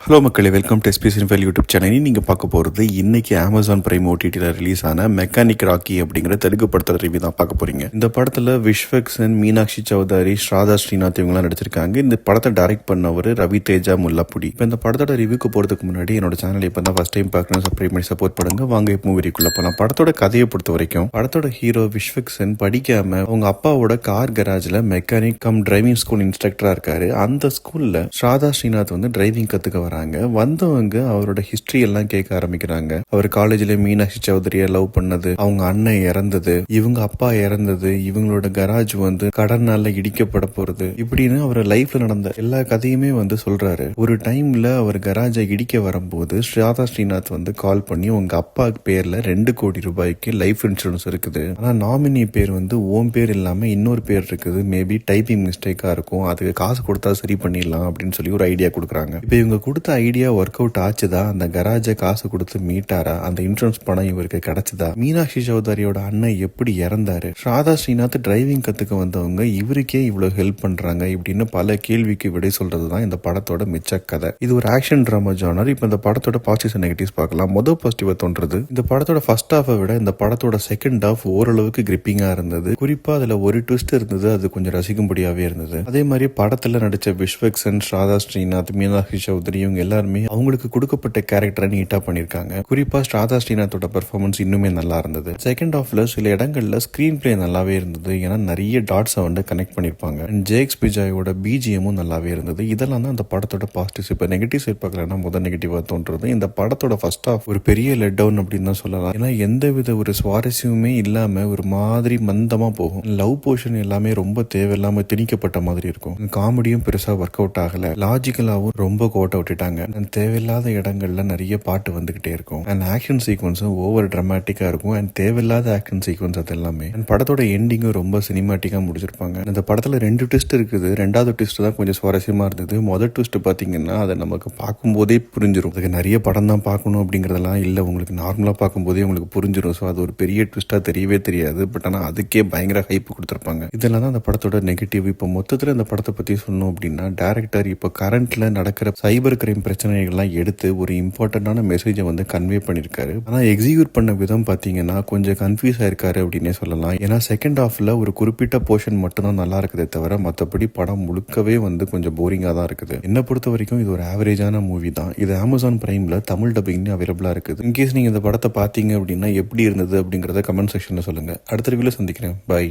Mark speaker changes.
Speaker 1: Hello மக்களே, welcome to SP cinephile YouTube channel. நீங்கள் பார்க்க போகிறது இன்றைக்கி அமேசான் பிரைம் ஓடிடியில் ரிலீஸ் ஆன மெக்கானிக் ராக்கி அப்படிங்கிற தெலுங்கு படத்தோட ரிவ்யூ தான் பார்க்க போகிறீங்க. இந்த படத்தில் விஸ்வக்சன், மீனாட்சி சௌதாரி, ஸ்ராதா ஸ்ரீநாத் இவங்களாம் நடிச்சிருக்காங்க. இந்த படத்தை டைரக்ட் பண்ணவர் ரவி தேஜா முல்லாப்புடி. இப்போ இந்த படத்தோட ரிவ்யூக்கு போகிறதுக்கு முன்னாடி என்னோட சேனல் இப்போ தான் ஃபஸ்ட் டைம் பார்க்கணும், சப்ஸ்கிரைப் பண்ணி சப்போர்ட் பண்ணுங்க. வாங்க இப்போ மூவிக்குள்ளே போகலாம். படத்தோட கதையை பொறுத்த வரைக்கும் படத்தோட ஹீரோ விஸ்வக்சன் படிக்காம அவங்க அப்பாவோட கார் கராஜில் மெக்கானிக் கம் டிரைவிங் ஸ்கூல் இன்ஸ்ட்ரக்டராக இருக்காரு. அந்த ஸ்கூலில் ஸ்ராதா ஸ்ரீநாத் வந்து டிரைவிங் கற்றுக்க வந்தவங்க அவரோட ஹிஸ்டரி எல்லாம் கேட்க ஆரம்பிக்கிறாங்க. அவர் காலேஜ்ல மீனாட்சி சௌதரிய லவ் பண்ணது, அவங்க அண்ணன் இறந்தது, இவங்க அப்பா இறந்தது, இவங்களோட கராஜ் வந்து கடனால இடிக்கப்பட போறது, இப்படின்னு அவர் லைஃப்ல நடந்த எல்லா கதையுமே வந்து சொல்றாரு. ஒரு டைம்ல அவர் கராஜை இடிக்க வரும்போது ஸ்ராதா ஸ்ரீநாத் வந்து கால் பண்ணி உங்க அப்பா பேர்ல 2 கோடி ரூபாய்க்கு லைஃப் இன்சூரன்ஸ் இருக்குது, ஆனா நாமினி பேர் வந்து ஓம் பேர் இல்லாம இன்னொரு பேர் இருக்குது, மேபி டைப்பிங் மிஸ்டேக்கா இருக்கும், அதுக்கு காசு கொடுத்தா சரி பண்ணிடலாம் அப்படின்னு சொல்லி ஒரு ஐடியா கொடுக்குறாங்க. இப்ப இவங்க கொடுத்த ஐடியா ஒர்க் அவுட் ஆச்சுதா? அந்த கராஜை காசு கொடுத்து மீட்டாரா? அந்த இன்சூரன்ஸ் பணம் இவருக்கு கிடைச்சதா? மீனாட்சி சௌதாரியோட அண்ணன் எப்படி இறந்தாரு? ஸ்ராதா ஸ்ரீநாத் டிரைவிங் கத்துக்க வந்தவங்க இவருக்கே இவ்வளவு ஹெல்ப் பண்றாங்க, இப்படின்னு பல கேள்விக்கு விடை சொல்றதுதான் இந்த படத்தோட மிச்ச கதை. இது ஒரு ஆக்ஷன் டிராமா ஜானர். இப்ப இந்த படத்தோட பாசிட்டிவ்ஸ் நெகட்டிவ்ஸ் பார்க்கலாம். முதல் பாசிட்டிவா தோன்றது, இந்த படத்தோட ஃபர்ஸ்ட் ஹாஃபை விட இந்த படத்தோட செகண்ட் ஹாஃப் ஓரளவுக்கு கிரிப்பிங்கா இருந்தது. குறிப்பா அதுல ஒரு ட்விஸ்ட் இருந்தது, அது கொஞ்சம் ரசிக்கும்படியாவே இருந்தது. அதே மாதிரி படத்துல நடிச்ச விஸ்வக்சன், ஸ்ராதா ஸ்ரீநாத், மீனாட்சி சௌதரி இவங்க எல்லாருமே அவங்களுக்கு கொடுக்கப்பட்ட கேரக்டரை நீட்டா பண்ணிருக்காங்க. குறிப்பா ஸ்ராதா ஸ்ரீநாத்தோட பெர்ஃபார்மன்ஸ் இன்னுமே நல்லா இருந்தது. செகண்ட் ஹாஃப்ல சில இடங்கள்ல ஸ்கிரீன் பிளே நல்லாவே இருந்தது, ஏன்னா நிறைய டாட்ஸை வந்து கனெக்ட் பண்ணிருப்பாங்க. ஜேக்ஸ் பிஜாயோட பிஜிஎமும் நல்லாவே இருந்தது. இதெல்லாம் தான் அந்த படத்தோட பாசிட்டிவ்ஸ். இப்ப நெகட்டிவ் சைட் பார்க்கலன்னா முதல் நெகட்டிவா தோன்றது, இந்த படத்தோட ஃபர்ஸ்ட் ஹாஃப் ஒரு பெரிய லெட் டவுன் அப்படின்னு தான் சொல்லலாம். ஏன்னா எந்தவித ஒரு சுவாரஸ்யமுமே இல்லாம ஒரு மாதிரி மந்தமா போகும். லவ் போர்ஷன் எல்லாமே ரொம்ப தேவையில்லாம திணிக்கப்பட்ட மாதிரி இருக்கும். காமெடியும் பெருசா ஒர்க் அவுட் ஆகல, லாஜிக்கலாவும் ரொம்ப கோட்டை விட்டுட்டாங்க. தேவையில்லாத இடங்கள்ல நிறைய பாட்டு வந்துகிட்டே இருக்கும். அண்ட் ஆக்ஷன் சீக்வன்ஸும் ஓவர் டிராமாட்டிக்கா இருக்கும். அண்ட் தேவையில்லாத ஆக்ஷன் சீக்வன்ஸ் அது எல்லாமே. அண்ட் படத்தோட எண்டிங்கும் ரொம்ப சினிமாட்டிக்கா முடிச்சிருப்பாங்க. இந்த படத்துல 2 ட்விஸ்ட் இருக்குது. 2வது ட்விஸ்ட் தான் கொஞ்சம் சுவாரஸ்யமா இருந்தது. முதல் ட்விஸ்ட் பாத்தீங்கன்னா அதை நமக்கு பார்க்கும் போதே புரிஞ்சிடும். அதுக்கு நிறைய படம் தான் பார்க்கணும் அப்படிங்கறதெல்லாம் இல்ல, உங்களுக்கு நார்மலா பார்க்கும் போதே உங்களுக்கு புரிஞ்சிடும். ஸோ அது ஒரு பெரிய ட்விஸ்டா தெரியவே தெரியாது. பட் ஆனா அதுக்கே பயங்கர ஹைப் கொடுத்திருப்பாங்க. இதெல்லாம் தான் அந்த படத்தோட நெகட்டிவ். இப்போ மொத்தத்துல இந்த படத்தை பத்தி சொல்லணும் அப்படின்னா, டைரக்டர் இப்போ கரண்ட்ல நடக்கிற சைபர் கிரைம் பிரச்சனைகள்லாம் எடுத்து ஒரு இம்பார்ட்டன்டான மெசேஜை வந்து கன்வே பண்ணியிருக்காரு. ஆனால் எக்ஸிக்யூட் பண்ண விதம் பார்த்தீங்கன்னா கொஞ்சம் கன்ஃபியூஸ் ஆயிருக்காரு அப்படின்னே சொல்லலாம். ஏன்னா செகண்ட் ஹாஃப்ல ஒரு குறிப்பிட்ட போர்ஷன் மட்டும்தான் நல்லா இருக்குதே தவிர மற்றபடி படம் முழுக்கவே வந்து கொஞ்சம் போரிங்காக தான் இருக்குது. என்னை பொறுத்த வரைக்கும் இது ஒரு ஆவரேஜான மூவி தான். இது அமேசான் பிரைம்ல தமிழ் டப்பிங் அவைலபிளா இருக்குது. இன்கேஸ் நீங்க இந்த படத்தை பார்த்தீங்க அப்படின்னா எப்படி இருந்தது அப்படிங்கறத கமெண்ட் செக்ஷன்ல சொல்லுங்க. அடுத்த ரிவ்யூல சந்திக்கிறேன். பை.